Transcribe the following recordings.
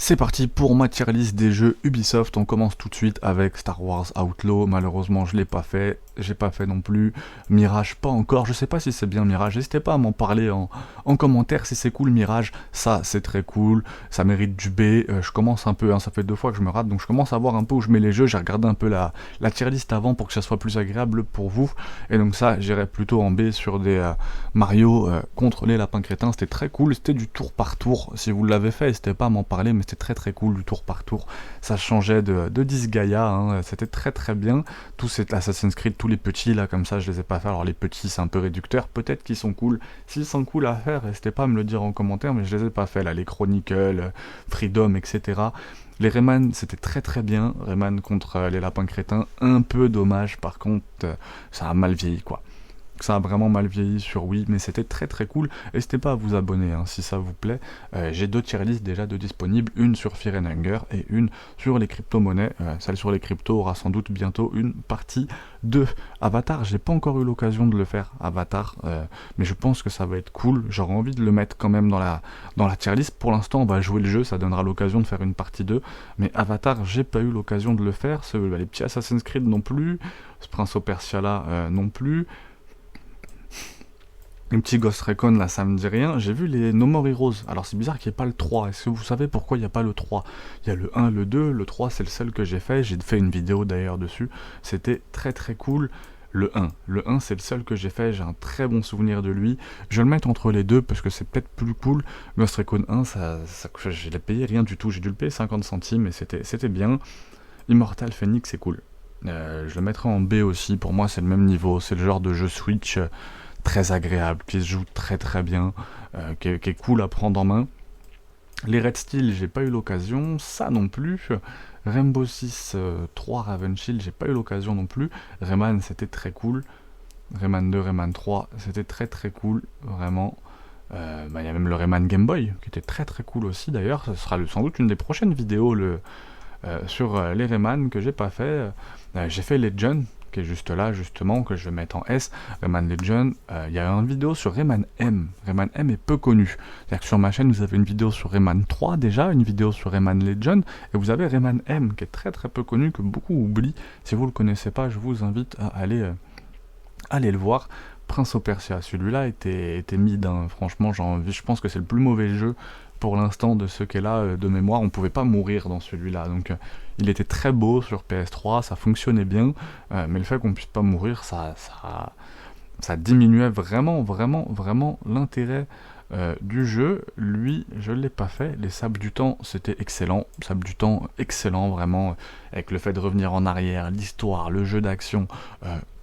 C'est parti pour ma tier list des jeux Ubisoft. On commence tout de suite avec Star Wars Outlaw. Malheureusement, je l'ai pas fait. J'ai pas fait non plus. Mirage, pas encore. Je sais pas si c'est bien Mirage. N'hésitez pas à m'en parler en commentaire si c'est cool Mirage. Ça, c'est très cool. Ça mérite du B. Je commence un peu, ça fait 2 fois que je me rate. Donc je commence à voir un peu où je mets les jeux. J'ai regardé un peu la tier list avant pour que ça soit plus agréable pour vous. Et donc ça, j'irai plutôt en B sur des Mario contre les lapins crétins. C'était très cool. C'était du tour par tour. Si vous l'avez fait, n'hésitez pas à m'en parler. Mais c'était très très cool du tour par tour, ça changeait de Disgaea, c'était très très bien. Tous ces Assassin's Creed, tous les petits là comme ça, je les ai pas fait. Alors les petits c'est un peu réducteur, peut-être qu'ils sont cool. S'ils sont cool à faire, n'hésitez pas à me le dire en commentaire, mais je les ai pas fait là, les Chronicles, Freedom, etc. Les Rayman, c'était très très bien. Rayman contre les lapins crétins, un peu dommage par contre, ça a mal vieilli quoi. Ça a vraiment mal vieilli sur Wii, mais c'était très très cool. N'hésitez pas à vous abonner si ça vous plaît. J'ai 2 tier lists déjà de disponibles, une sur Fear and Hunger et une sur les crypto-monnaies. Celle sur les cryptos aura sans doute bientôt une partie 2. Avatar, j'ai pas encore eu l'occasion de le faire, Avatar, mais je pense que ça va être cool. J'aurais envie de le mettre quand même dans la tier list. Pour l'instant, on va jouer le jeu, ça donnera l'occasion de faire une partie 2. Mais Avatar, j'ai pas eu l'occasion de le faire. Les petits Assassin's Creed non plus. Ce Prince of Persia là non plus. Un petit Ghost Recon là ça me dit rien, j'ai vu les No More Heroes, alors c'est bizarre qu'il n'y ait pas le 3, est-ce que vous savez pourquoi il n'y a pas le 3? Il y a le 1, le 2, le 3 c'est le seul que j'ai fait une vidéo d'ailleurs dessus, c'était très très cool. Le 1 c'est le seul que j'ai fait, j'ai un très bon souvenir de lui, je vais le mettre entre les deux parce que c'est peut-être plus cool. Ghost Recon 1, je l'ai payé rien du tout, j'ai dû le payer 50 centimes et c'était bien. Immortal Phoenix c'est cool, je le mettrai en B aussi, pour moi c'est le même niveau, c'est le genre de jeu Switch très agréable, qui se joue très très bien, qui est cool à prendre en main. Les Red Steel, j'ai pas eu l'occasion, ça non plus. Rainbow Six 3 Raven Shield, j'ai pas eu l'occasion non plus. Rayman, c'était très cool. Rayman 2, Rayman 3, c'était très très cool, vraiment. Il y a même le Rayman Game Boy, qui était très très cool aussi d'ailleurs. Ce sera sans doute une des prochaines vidéos sur les Rayman que j'ai pas fait. J'ai fait Legend, qui est juste là justement, que je vais mettre en S, Rayman Legend. Il y a une vidéo sur Rayman M. Rayman M est peu connu. C'est-à-dire que sur ma chaîne, vous avez une vidéo sur Rayman 3 déjà, une vidéo sur Rayman Legend, et vous avez Rayman M, qui est très très peu connu, que beaucoup oublient. Si vous le connaissez pas, je vous invite à aller le voir. Prince of Persia, celui-là était mid, franchement, je pense que c'est le plus mauvais jeu pour l'instant de ce qu'est là de mémoire. On pouvait pas mourir dans celui-là, donc il était très beau sur PS3, ça fonctionnait bien, mais le fait qu'on puisse pas mourir, ça diminuait vraiment l'intérêt du jeu. Lui, je l'ai pas fait. Les sables du temps, c'était excellent. Sables du temps, excellent, vraiment, avec le fait de revenir en arrière, l'histoire, le jeu d'action,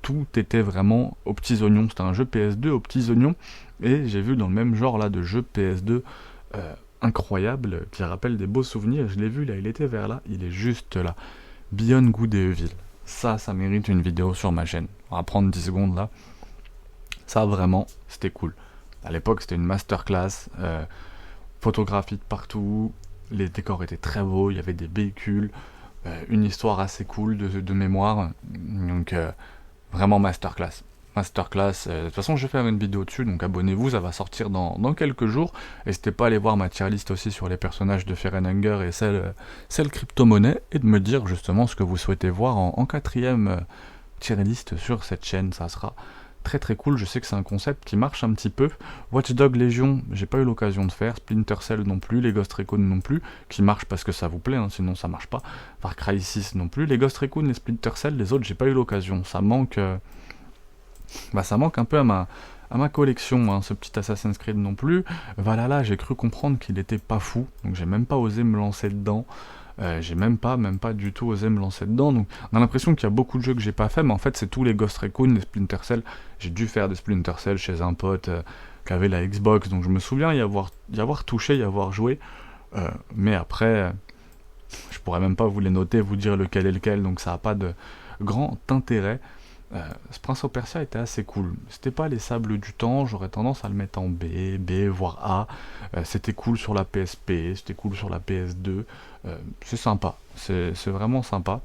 tout était vraiment aux petits oignons. C'était un jeu PS2 aux petits oignons, et j'ai vu dans le même genre là de jeu PS2 incroyable, qui rappelle des beaux souvenirs. Je l'ai vu là, il était vers là, il est juste là. Beyond Good et Evil. Ça mérite une vidéo sur ma chaîne. On va prendre 10 secondes là. Ça vraiment, c'était cool. À l'époque, c'était une masterclass. Photographie de partout. Les décors étaient très beaux, il y avait des véhicules. Une histoire assez cool de mémoire. Donc, vraiment masterclass. De toute façon je vais faire une vidéo dessus, donc abonnez-vous, ça va sortir dans quelques jours. N'hésitez pas à aller voir ma tier list aussi sur les personnages de Fear and Hunger et celle crypto-monnaie, et de me dire justement ce que vous souhaitez voir en 4ème tier list sur cette chaîne. Ça sera très très cool. Je sais que c'est un concept qui marche un petit peu. Watch Dogs Legion, j'ai pas eu l'occasion de faire. Splinter Cell non plus, les Ghost Recon non plus, qui marchent parce que ça vous plaît, sinon ça marche pas. Far Cry 6 non plus, les Ghost Recon, les Splinter Cell, les autres j'ai pas eu l'occasion, ça manque un peu à ma collection, ce petit Assassin's Creed non plus. Valhalla, j'ai cru comprendre qu'il était pas fou, donc j'ai même pas osé me lancer dedans. J'ai même pas du tout osé me lancer dedans. Donc on a l'impression qu'il y a beaucoup de jeux que j'ai pas fait, mais en fait c'est tous les Ghost Recon, les Splinter Cell. J'ai dû faire des Splinter Cell chez un pote qui avait la Xbox, donc je me souviens y avoir touché, y avoir joué. Mais après, je pourrais même pas vous les noter, vous dire lequel est lequel, donc ça a pas de grand intérêt. Ce Prince of Persia était assez cool. C'était pas les sables du temps, j'aurais tendance à le mettre en B, voire A. C'était cool sur la PSP, c'était cool sur la PS2. C'est sympa, c'est vraiment sympa.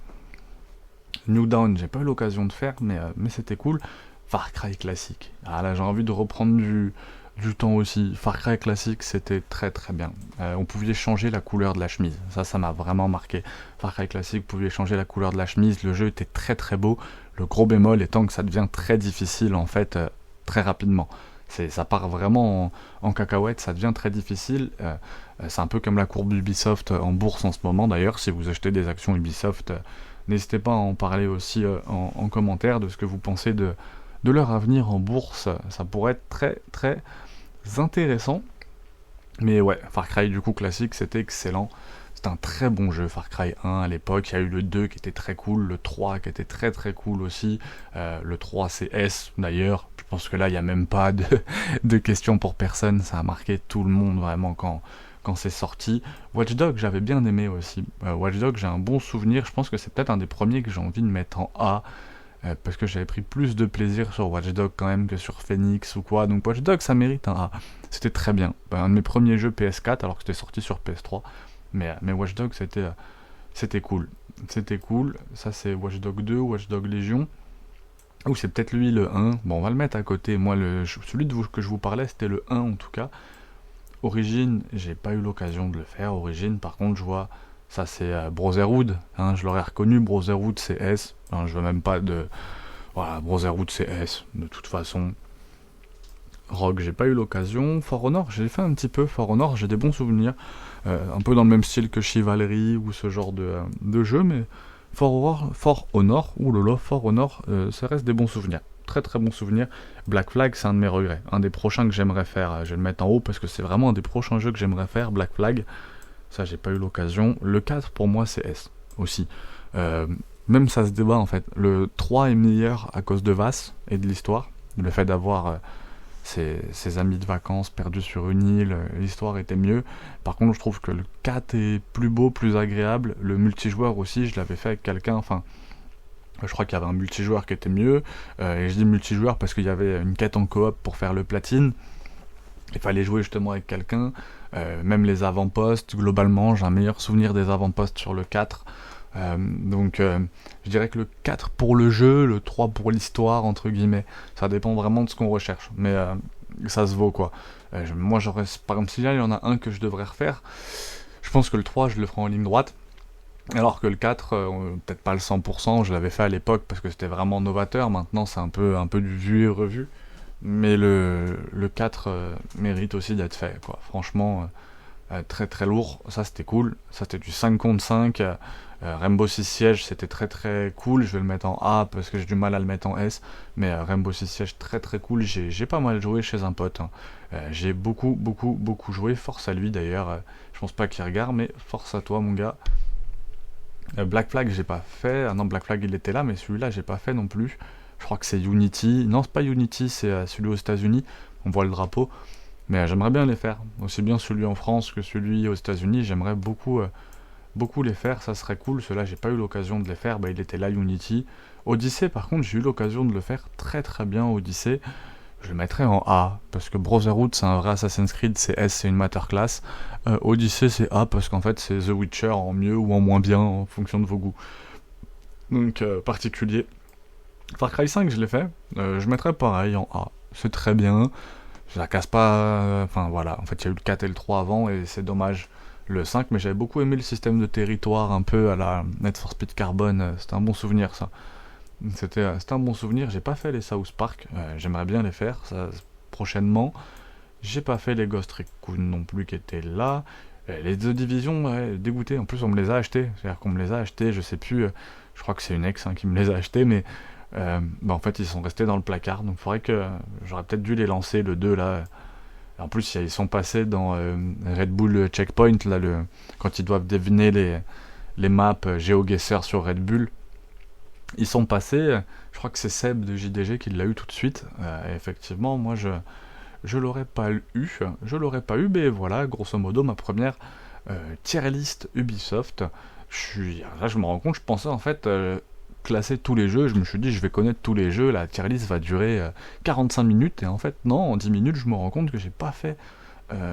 New Dawn, j'ai pas eu l'occasion de faire, mais c'était cool. Far Cry classique. Ah là, j'ai envie de reprendre du temps aussi. Far Cry classique, c'était très très bien. On pouvait changer la couleur de la chemise. Ça m'a vraiment marqué. Far Cry classique, vous pouviez changer la couleur de la chemise. Le jeu était très très beau. Le gros bémol étant que ça devient très difficile en fait très rapidement. Ça part vraiment en cacahuète, ça devient très difficile. C'est un peu comme la courbe Ubisoft en bourse en ce moment. D'ailleurs, si vous achetez des actions Ubisoft, n'hésitez pas à en parler aussi en commentaire de ce que vous pensez de leur avenir en bourse. Ça pourrait être très très intéressant. Mais ouais, Far Cry du coup classique, c'était excellent. C'était un très bon jeu, Far Cry 1 à l'époque. Il y a eu le 2 qui était très cool, le 3 qui était très très cool aussi. Le 3 c'est S d'ailleurs. Je pense que là, il n'y a même pas de questions pour personne. Ça a marqué tout le monde vraiment quand c'est sorti. Watch Dogs, j'avais bien aimé aussi. Watch Dogs, j'ai un bon souvenir. Je pense que c'est peut-être un des premiers que j'ai envie de mettre en A. Parce que j'avais pris plus de plaisir sur Watch Dogs quand même que sur Phoenix ou quoi. Donc Watch Dogs, ça mérite un A. C'était très bien. Un de mes premiers jeux PS4 alors que c'était sorti sur PS3. Mais Watch Dogs, c'était cool. C'était cool. Ça, c'est Watch Dogs 2, Watch Dogs Légion. Ou c'est peut-être lui le 1. Bon, on va le mettre à côté. Moi, celui que je vous parlais, c'était le 1 en tout cas. Origin, j'ai pas eu l'occasion de le faire. Origin, par contre, je vois. Ça, c'est Brotherhood. Hein, je l'aurais reconnu. Brotherhood, c'est S. Hein, je veux même pas de. Voilà, Brotherhood, c'est S. De toute façon. Rogue, j'ai pas eu l'occasion. For Honor, j'ai fait un petit peu. For Honor, j'ai des bons souvenirs. Un peu dans le même style que Chivalry ou ce genre de jeu, mais For Honor, oulala, For Honor, ça reste des bons souvenirs. Très très bons souvenirs. Black Flag, c'est un de mes regrets. Un des prochains que j'aimerais faire. Je vais le mettre en haut parce que c'est vraiment un des prochains jeux que j'aimerais faire, Black Flag. Ça, j'ai pas eu l'occasion. Le 4, pour moi, c'est S aussi. Même ça se débat en fait. Le 3 est meilleur à cause de Vass et de l'histoire. Le fait d'avoir ses amis de vacances perdus sur une île, l'histoire était mieux. Par contre, je trouve que le 4 est plus beau, plus agréable. Le multijoueur aussi, je l'avais fait avec quelqu'un, enfin, je crois qu'il y avait un multijoueur qui était mieux. Et je dis multijoueur parce qu'il y avait une quête en coop pour faire le platine. Il fallait jouer justement avec quelqu'un. Même les avant-postes, globalement, j'ai un meilleur souvenir des avant-postes sur le 4. Donc je dirais que le 4 pour le jeu, le 3 pour l'histoire, entre guillemets. Ça dépend vraiment de ce qu'on recherche. Mais ça se vaut quoi. Moi j'aurais, par exemple, si là il y en a un que je devrais refaire, je pense que le 3 je le ferai en ligne droite. Alors que le 4, peut-être pas le 100%, je l'avais fait à l'époque parce que c'était vraiment novateur. Maintenant c'est un peu du vu et revu. Mais le 4 mérite aussi d'être fait quoi. Franchement, très très lourd. Ça c'était cool. Ça c'était du 5 contre 5. Rainbow Six Siege c'était très très cool, je vais le mettre en A parce que j'ai du mal à le mettre en S, mais Rainbow Six Siege très très cool, j'ai pas mal joué chez un pote, hein. J'ai beaucoup joué, force à lui d'ailleurs, je pense pas qu'il regarde, mais force à toi mon gars. Black Flag j'ai pas fait, ah non Black Flag il était là, mais celui-là j'ai pas fait non plus, je crois que c'est Unity, non c'est pas Unity, c'est celui aux États-Unis, on voit le drapeau, mais j'aimerais bien les faire, aussi bien celui en France que celui aux États-Unis, j'aimerais beaucoup les faire, ça serait cool. Ceux-là, j'ai pas eu l'occasion de les faire. Il était là, Unity. Odyssey, par contre, j'ai eu l'occasion de le faire très très bien. Odyssey, je le mettrais en A parce que Brotherhood, c'est un vrai Assassin's Creed. C'est S, c'est une masterclass. Odyssey, c'est A parce qu'en fait, c'est The Witcher en mieux ou en moins bien en fonction de vos goûts. Donc, particulier. Far Cry 5, je l'ai fait. Je mettrais pareil en A. C'est très bien. Je la casse pas. Enfin, voilà. En fait, il y a eu le 4 et le 3 avant et c'est dommage. Le 5, mais j'avais beaucoup aimé le système de territoire un peu à la Need for Speed Carbon, c'était un bon souvenir ça. C'était un bon souvenir, j'ai pas fait les South Park, j'aimerais bien les faire ça, prochainement. J'ai pas fait les Ghost Recon non plus qui étaient là. Les deux divisions, dégoûté, en plus on me les a achetés, c'est-à-dire qu'on me les a achetés, je sais plus, je crois que c'est une ex qui me les a achetés, mais en fait ils sont restés dans le placard, donc faudrait que j'aurais peut-être dû les lancer, le 2 là. En plus, ils sont passés dans Red Bull Checkpoint, là, quand ils doivent deviner les maps GeoGuessr sur Red Bull. Ils sont passés, je crois que c'est Seb de JDG qui l'a eu tout de suite. Et effectivement, moi, je l'aurais pas eu. Mais voilà, grosso modo, ma première tier list Ubisoft. Là, je me rends compte, je pensais en fait classer tous les jeux, je me suis dit je vais connaître tous les jeux, la tier list va durer 45 minutes et en fait non, en 10 minutes je me rends compte que j'ai pas fait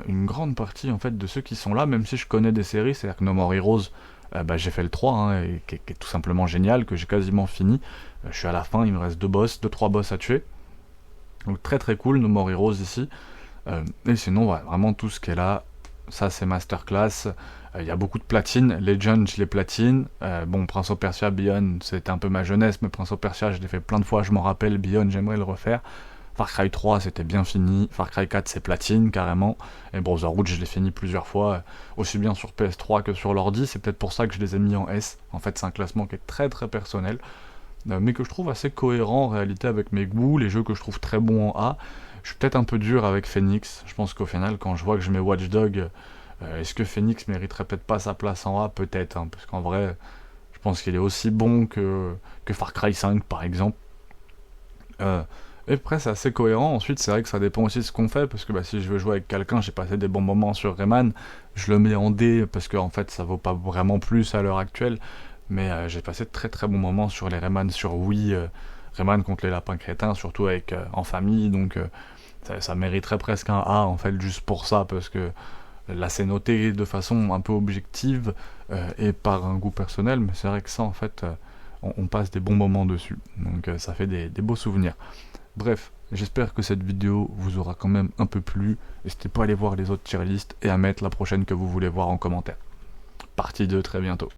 une grande partie en fait de ceux qui sont là, même si je connais des séries, c'est-à-dire que No More Heroes, j'ai fait le 3 et qui est tout simplement génial, que j'ai quasiment fini, je suis à la fin, il me reste 2-3 boss à tuer, donc très très cool No More Heroes ici. Et sinon, ouais, vraiment tout ce qui est là, ça c'est masterclass. Il y a beaucoup de platines. Legend, je les platine. Bon, Prince of Persia, Beyond, c'était un peu ma jeunesse, mais Prince of Persia, je l'ai fait plein de fois, je m'en rappelle. Beyond, j'aimerais le refaire. Far Cry 3, c'était bien fini. Far Cry 4, c'est platine, carrément. Et Brotherhood, je l'ai fini plusieurs fois, aussi bien sur PS3 que sur l'ordi. C'est peut-être pour ça que je les ai mis en S. En fait, c'est un classement qui est très très personnel, mais que je trouve assez cohérent en réalité avec mes goûts, les jeux que je trouve très bons en A. Je suis peut-être un peu dur avec Phoenix. Je pense qu'au final, quand je vois que je mets Watch Dogs, est-ce que Phoenix mériterait peut-être pas sa place en A? Peut-être, hein, parce qu'en vrai, je pense qu'il est aussi bon que Far Cry 5 par exemple. Et après, c'est assez cohérent. Ensuite, c'est vrai que ça dépend aussi de ce qu'on fait, parce que si je veux jouer avec quelqu'un, j'ai passé des bons moments sur Rayman, je le mets en D, parce qu'en fait, ça vaut pas vraiment plus à l'heure actuelle, mais j'ai passé de très très bons moments sur les Rayman sur Wii, Rayman contre les lapins crétins, surtout avec en famille, donc ça mériterait presque un A, en fait, juste pour ça, parce que là, c'est noté de façon un peu objective, et par un goût personnel, mais c'est vrai que ça, en fait, on passe des bons moments dessus, donc ça fait des beaux souvenirs. Bref, j'espère que cette vidéo vous aura quand même un peu plu. N'hésitez pas à aller voir les autres tier lists et à mettre la prochaine que vous voulez voir en commentaire. Partie 2 très bientôt.